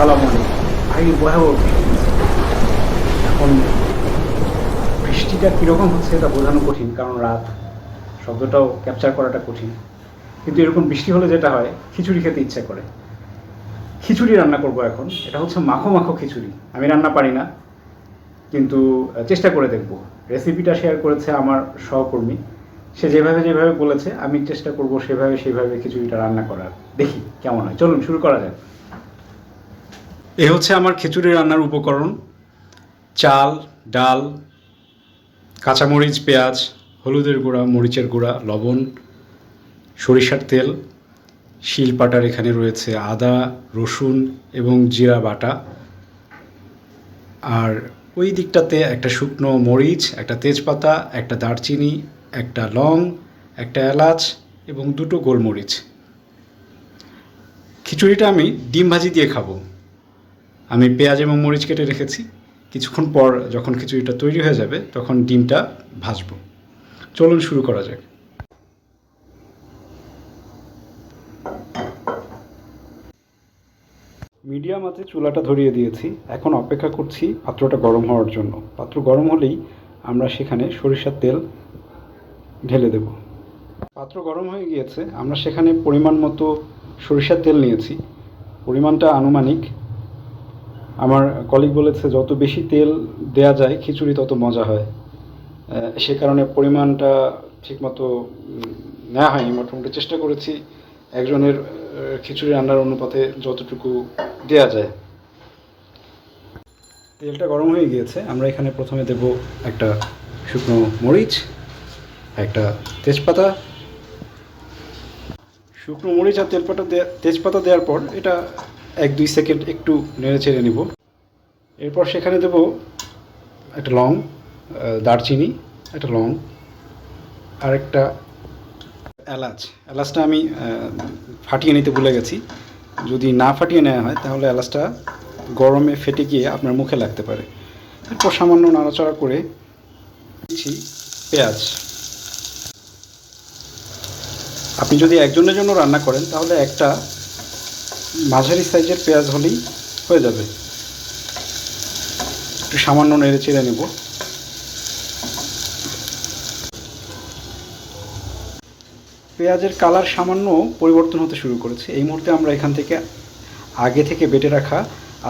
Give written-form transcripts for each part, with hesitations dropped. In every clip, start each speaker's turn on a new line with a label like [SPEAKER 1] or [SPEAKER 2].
[SPEAKER 1] আসসালামু আলাইকুম। ভাই ভয়াবহ বৃষ্টি হচ্ছে। এখন বৃষ্টিটা কীরকম হচ্ছে এটা বোঝানো কঠিন, কারণ রাত, শব্দটাও ক্যাপচার করাটা কঠিন। কিন্তু এরকম বৃষ্টি হলে যেটা হয়, খিচুড়ি খেতে ইচ্ছে করে। খিচুড়ি রান্না করব এখন। এটা হচ্ছে মাখো মাখো খিচুড়ি। আমি রান্না পারি না, কিন্তু চেষ্টা করে দেখব। রেসিপিটা শেয়ার করেছে আমার সহকর্মী। সে যেভাবে যেভাবে বলেছে আমি চেষ্টা করব সেভাবে খিচুড়িটা রান্না করার। দেখি কেমন হয়। চলুন শুরু করা যাক। এ হচ্ছে আমার খিচুড়ি রান্নার উপকরণ: চাল, ডাল, কাঁচামরিচ, পেঁয়াজ, হলুদের গুঁড়া, মরিচের গুঁড়া, লবণ, সরিষার তেল, শিলপাটার এখানে রয়েছে আদা, রসুন এবং জিরা বাটা। আর ওই দিকটাতে একটা শুকনো মরিচ, একটা তেজপাতা, একটা দারচিনি, একটা লং, একটা এলাচ এবং দুটো গোলমরিচ। খিচুড়িটা আমি ডিম ভাজি দিয়ে খাবো। আমি পেঁয়াজ এবং মরিচ কেটে রেখেছি। কিছুক্ষণ পর যখন খিচুড়িটা তৈরি হয়ে যাবে তখন ডিমটা ভাজবো। চলুন শুরু করা যাক। মিডিয়াম আঁচে চুলাটা ধরিয়ে দিয়েছি। এখন অপেক্ষা করছি পাত্রটা গরম হওয়ার জন্য। পাত্র গরম হলেই আমরা সেখানে সরিষার তেল ঢেলে দেব। পাত্র গরম হয়ে গিয়েছে। আমরা সেখানে পরিমাণ মতো সরিষার তেল নিয়েছি। পরিমাণটা আনুমানিক। আমার কলিগ বলেছে যত বেশি তেল দেয়া যায় খিচুড়ি তত মজা হয়। সে কারণে পরিমাণটা ঠিকমতো নেওয়া হয়নি। মোটামুটি চেষ্টা করেছি একজনের খিচুড়ি রান্নার অনুপাতে যতটুকু দেয়া যায়। তেলটা গরম হয়ে গিয়েছে। আমরা এখানে প্রথমে দেব একটা শুকনো মরিচ, একটা তেজপাতা। শুকনো মরিচ আর তেজপাতা দেওয়ার পর এটা 1-2 সেকেন্ড একটু নেড়ে চেড়ে নিব। এরপর সেখানে দেব একটা লং, দারচিনি, একটা লং আর একটা এলাচ। এলাচটা আমি ফাটিয়ে নিতে ভুলে গেছি। যদি না ফাটিয়ে নেওয়া হয় তাহলে এলাচটা গরমে ফেটে গিয়ে আপনার মুখে লাগতে পারে। এরপর সামান্য নাড়াচাড়া করে দিচ্ছি পেঁয়াজ। আপনি যদি একজনের জন্য রান্না করেন তাহলে একটা মাঝারি সাইজের পেঁয়াজ হলেই হয়ে যাবে। একটু সামান্য নেড়ে চেড়ে নেব। পেঁয়াজের কালার সামান্য পরিবর্তন হতে শুরু করেছে। এই মুহূর্তে আমরা এখান থেকে আগে থেকে বেটে রাখা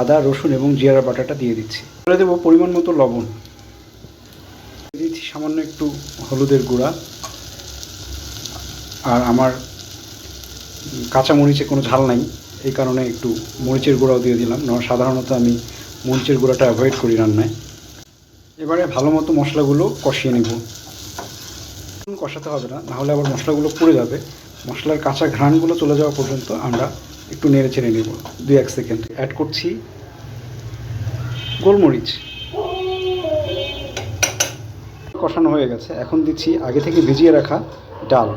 [SPEAKER 1] আদা, রসুন এবং জিরা বাটাটা দিয়ে দিচ্ছি। করে দেবো পরিমাণ মতো লবণ। দিচ্ছি সামান্য একটু হলুদের গুঁড়া। আর আমার কাঁচা মরিচে কোনো ঝাল নাই, এই কারণে একটু মরিচের গুঁড়াও দিয়ে দিলাম। সাধারণত আমি মরিচের গুঁড়াটা অ্যাভয়েড করি রান্নায়। এবারে ভালো মতো মশলাগুলো কষিয়ে নেব। কষাতে হবে না, নাহলে আবার মশলাগুলো পুড়ে যাবে। মশলার কাঁচা ঘ্রাণগুলো চলে যাওয়া পর্যন্ত আমরা একটু নেড়ে চেড়ে নেব 2-1 সেকেন্ড। অ্যাড করছি গোলমরিচ। কষানো হয়ে গেছে। এখন দিচ্ছি আগে থেকে ভিজিয়ে রাখা ডাল।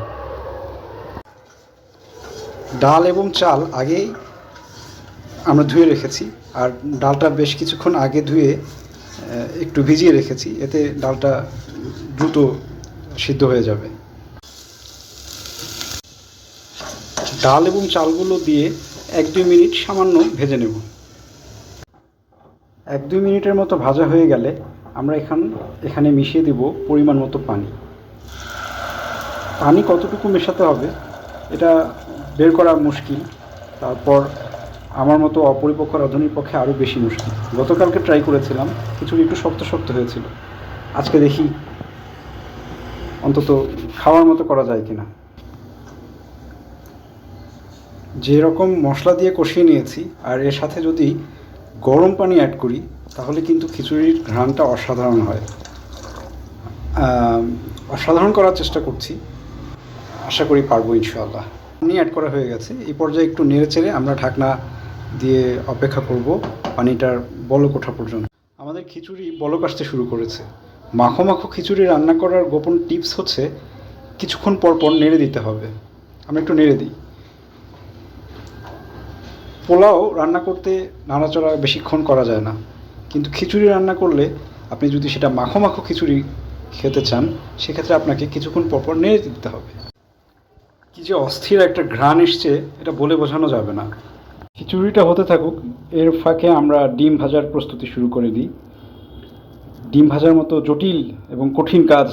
[SPEAKER 1] ডাল এবং চাল আগেই আমরা ধুয়ে রেখেছি। আর ডালটা বেশ কিছুক্ষণ আগে ধুয়ে একটু ভিজিয়ে রেখেছি, এতে ডালটা দ্রুত সিদ্ধ হয়ে যাবে। ডাল এবং চালগুলো দিয়ে 1-2 মিনিট সামান্য ভেজে নেব। 1-2 মিনিটের মতো ভাজা হয়ে গেলে আমরা এখানে মিশিয়ে দেব পরিমাণ মতো পানি। পানি কতটুকু মেশাতে হবে এটা বের করা মুশকিল। তারপর আমার মতো অপরিপক্ক রাঁধুনির পক্ষে আরও বেশি মুশকিল। গতকালকে ট্রাই করেছিলাম, খিচুড়ি একটু শক্ত শক্ত হয়েছিল। আজকে দেখি অন্তত খাওয়ার মতো করা যায় কিনা। যেরকম মশলা দিয়ে কষিয়ে নিয়েছি আর এর সাথে যদি গরম পানি অ্যাড করি তাহলে কিন্তু খিচুড়ির ঘ্রাণটা অসাধারণ হয়। অসাধারণ করার চেষ্টা করছি, আশা করি পারবো ইনশাআল্লাহ। পানি অ্যাড করা হয়ে গেছে। এই পর্যায়ে একটু নেড়ে চেড়ে আমরা ঢাকনা দিয়ে অপেক্ষা করব পানিটার বলক ওঠা পর্যন্ত। আমাদের খিচুড়ি বলক আসতে শুরু করেছে। মাখো মাখো খিচুড়ি রান্না করার গোপন টিপস হচ্ছে কিছুক্ষণ পর পর নেড়ে দিতে হবে। আমরা একটু নেড়ে দিই। পোলাও রান্না করতে নাড়াচাড়া বেশিক্ষণ করা যায় না, কিন্তু খিচুড়ি রান্না করলে আপনি যদি সেটা মাখো মাখো খিচুড়ি খেতে চান সেক্ষেত্রে আপনাকে কিছুক্ষণ পর পর নেড়ে দিতে হবে। কী যে অস্থির একটা ঘ্রাণ এসছে, এটা বলে বোঝানো যাবে না। খিচুড়িটা হতে থাকুক, এর ফাঁকে আমরা ডিম ভাজার প্রস্তুতি শুরু করে দিই। ডিম ভাজার মতো জটিল এবং কঠিন কাজ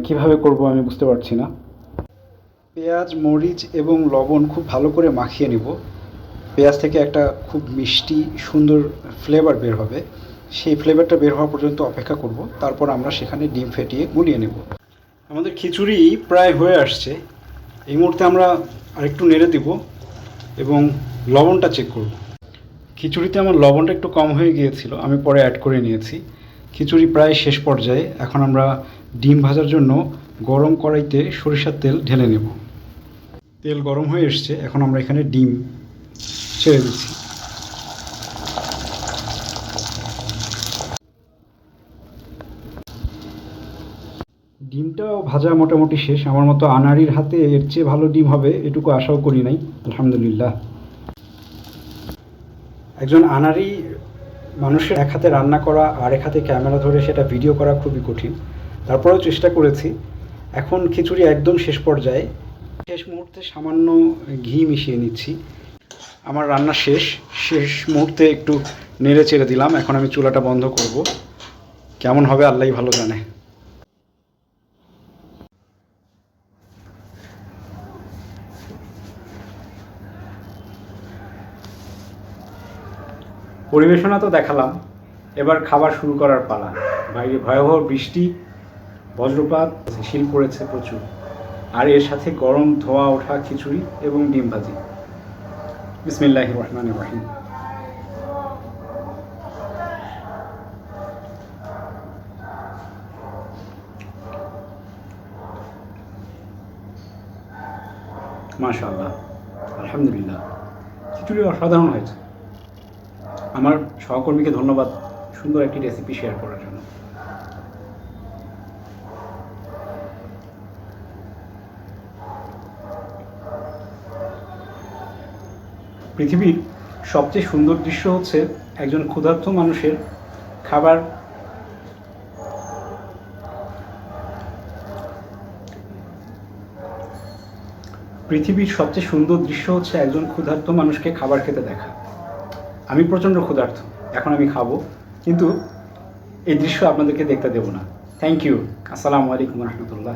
[SPEAKER 1] কিভাবে করব আমি বুঝতে পারছি না। পেঁয়াজ, মরিচ এবং লবণ খুব ভালো করে মাখিয়ে নেব। পেঁয়াজ থেকে একটা খুব মিষ্টি সুন্দর ফ্লেভার বের হবে, সেই ফ্লেভারটা বের হওয়া পর্যন্ত অপেক্ষা করব। তারপর আমরা সেখানে ডিম ফেটিয়ে গুলিয়ে নেব। আমাদের খিচুড়ি প্রায় হয়ে আসছে। এই মুহূর্তে আমরা আরেকটু নেড়ে দিব এবং লবণটা চেক করব। খিচুড়িতে আমার লবণটা একটু কম হয়ে গিয়েছিল, আমি পরে অ্যাড করে নিয়েছি। খিচুড়ি প্রায় শেষ পর্যায়ে। এখন আমরা ডিম ভাজার জন্য গরম কড়াইতে সরিষার তেল ঢেলে নেব। তেল গরম হয়ে এসছে, এখন আমরা এখানে ডিম ছেড়ে দিচ্ছি। ডিমটাও ভাজা মোটামুটি শেষ। আমার মতো আনাড়ির হাতে এর চেয়ে ভালো ডিম হবে এটুকু আশাও করি নাই, আলহামদুলিল্লাহ। একজন আনাড়ি মানুষের এক হাতে রান্না করা আর এক হাতে ক্যামেরা ধরে সেটা ভিডিও করা খুবই কঠিন, তারপরেও চেষ্টা করেছি। এখন খিচুড়ি একদম শেষ পর্যায়ে, শেষ মুহূর্তে সামান্য ঘি মিশিয়ে নিচ্ছি। আমার রান্না শেষ মুহূর্তে একটু নেড়ে চেড়ে দিলাম। এখন আমি চুলাটা বন্ধ করব। কেমন হবে আল্লাহই ভালো জানে। পরিবেশনা তো দেখালাম, এবার খাবার শুরু করার পালা। বাইরে ভয়াবহ বৃষ্টি, বজ্রপাত, শিল পড়েছে প্রচুর, আর এর সাথে গরম ধোয়া ওঠা খিচুড়ি এবং ডিম ভাজি। বিসমিল্লাহির রহমানির রহিম। মাশাআল্লাহ, আলহামদুলিল্লাহ, খিচুড়ি অসাধারণ হয়েছে। আমার সহকর্মীকে ধন্যবাদ সুন্দর একটি রেসিপি শেয়ার করার জন্য। পৃথিবীর সবচেয়ে সুন্দর দৃশ্য হচ্ছে একজন ক্ষুধার্ত মানুষের খাবার পৃথিবীর সবচেয়ে সুন্দর দৃশ্য হচ্ছে একজন ক্ষুধার্ত মানুষকে খাবার খেতে দেখা। আমি প্রচণ্ড ক্ষুধার্ত, এখন আমি খাবো, কিন্তু এই দৃশ্য আপনাদেরকে দেখতে দেব না। Thank you. আসসালামু আলাইকুম রহমতুল্লাহ।